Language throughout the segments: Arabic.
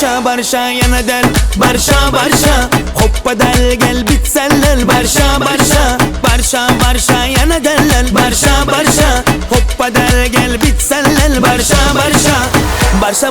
برشا يا ندل برشا حب القلب تسلل برشا يا ندل برشا حب القلب تسلل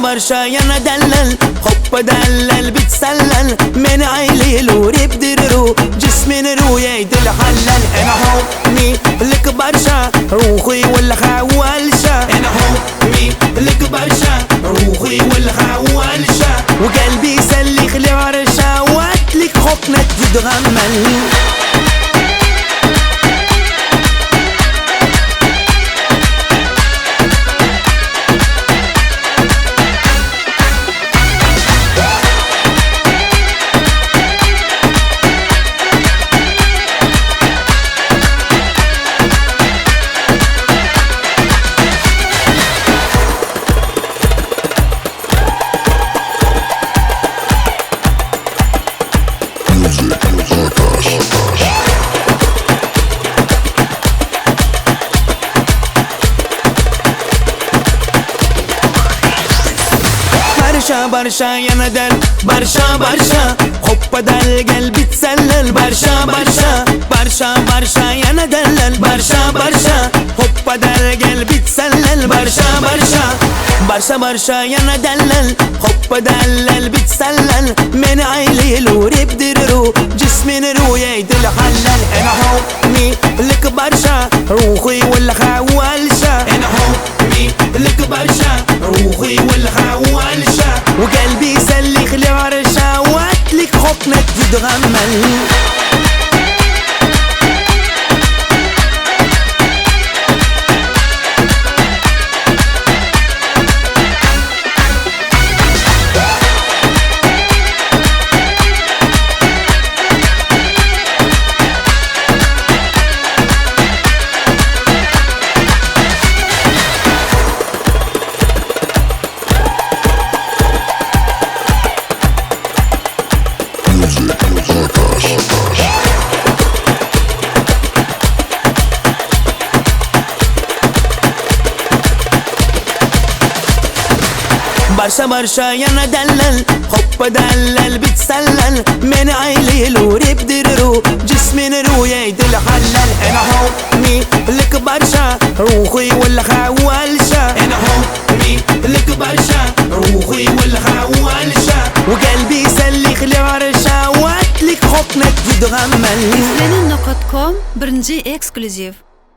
برشا يا ندلل حب القلب تسلل من عيلي وريب درو جسمي نرو يد الحلل انا حبي لك برشا روحي والخوالشة انا حبي لك برشا روحي والخوالشة وقلبي يسلي خلي عرشة وقتلك حكمك تتغمل برشا يا ندل برشا حب القلب تسلل برشا يا ندلل برشا حب القلب تسلل برشا يا ندلل حب القلب تسلل من عيلي وريب درو جسمي نرو يد الحلل انا حبي لك برشا روحي والخوالشة انا حبي لك برشا روحي والخوالشة وقلبي يسلي خلي عرشة وقتلك حكمك تتغمل برشا يا ندلل حب القلب تسلل من عيلي وريب درو جسمي نرو يد الحلل انا حبي لك برشا روحي والخوالشة انا حبي لك برشا روحي والخوالشة وقلبي يسلي خلي عرشة وقتلك حكمك تتغمل Izlenin.com birinci ekskluziv.